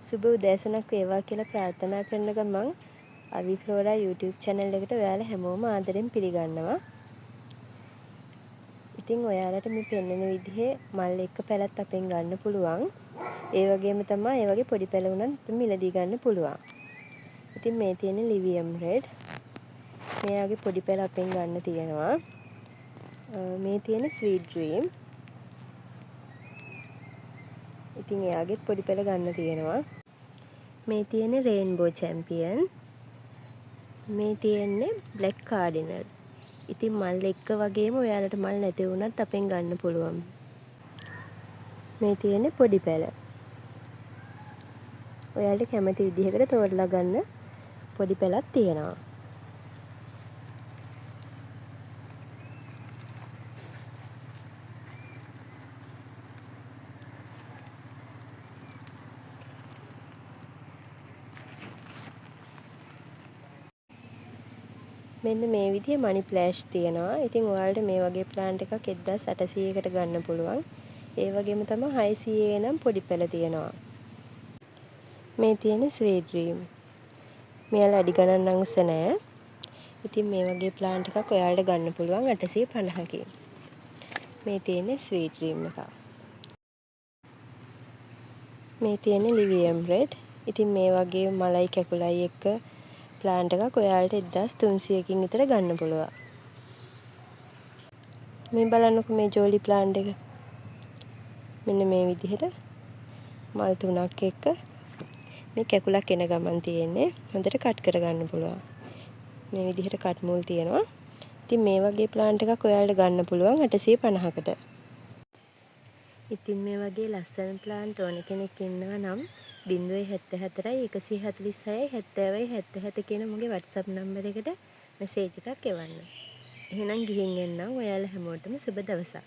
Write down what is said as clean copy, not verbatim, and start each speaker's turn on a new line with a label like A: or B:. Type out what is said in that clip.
A: සුබ උදෑසනක් වේවා කියලා ප්‍රාර්ථනා කරන ගමන් අවි ෆ්ලෝරා YouTube channel එකට ඔයාලා හැමෝම ආදරෙන් පිළිගන්නවා. ඉතින් ඔයාලට මේ පෙන්වන විදිහේ මල් එක්ක පැලත් අපෙන් ගන්න පුළුවන්. ඒ වගේම තමයි ඒ වගේ පොඩි පැල උනත් මිලදී ගන්න පුළුවන්. ඉතින් මේ තියෙන ලිවියම් රෙඩ්. මේ වගේ පොඩි පැල අපෙන් ගන්න තියෙනවා. මේ තියෙන ස්වීට් ඩ්‍රීම්. ඉතින් එයාගෙත් පොඩි පැල ගන්න තියෙනවා. මේ තියෙන රේන්බෝ චැම්පියන්. මේ තියෙන්නේ බ්ලැක් කාඩිනල්. ඉතින් මල් එක්ක වගේම ඔයාලට මල් නැති වුණත් අපෙන් ගන්න පුළුවන්. මේ තියෙන්නේ පොඩි පැල. ඔයාලට කැමති විදිහකට තෝරලා ගන්න පොඩි පැලක් තියෙනවා. මෙන්න මේ විදිහේ මනි ප්ලෑෂ් තියෙනවා. ඉතින් ඔයාලට මේ වගේ ප්ලාන්ට් එකක් 1800කට ගන්න පුළුවන්. ඒ වගේම තමයි 600 නම් පොඩි පැල තියෙනවා. මේ තියෙන ස්වීට් ඩ්‍රීම්. මෙයාලා අඩි ගණන් නම් උස නැහැ. ඉතින් මේ වගේ ප්ලාන්ට් එකක් ඔයාලට ගන්න පුළුවන් 850කින්. මේ තියෙන්නේ ස්වීට් ඩ්‍රීම් එකක්. මේ තියෙන්නේ ලිවියම් රෙඩ්. ඉතින් මේ වගේ මලයි කැකුලයි එක්ක ප්ලාන්ට් එකක් ඔයාලට 1300කින් විතර ගන්න පුළුවන්. මේ බලන්නකො මේ ජෝලි ප්ලාන්ට් එක. මෙන්න මේ විදිහට මල් තුනක් එක්ක මේ කැකුලක් එන ගමන් තියෙන්නේ. හොඳට කට් කරගන්න පුළුවන්. මේ විදිහට කට් මුල් තියෙනවා. ඉතින් මේ වගේ ප්ලාන්ට් එකක් ඔයාලට ගන්න පුළුවන් 850කට. ඉතින් මේ වගේ ලස්සන ප්ලාන්ට් ඕන කෙනෙක් ඉන්නවා නම් 074 146 70 77 කියන මගේ WhatsApp නම්බර් එකට මෙසේජ් එකක් එවන්න. එහෙනම් ගිහින් එන්නම්. ඔයාලා හැමෝටම සුබ දවසක්.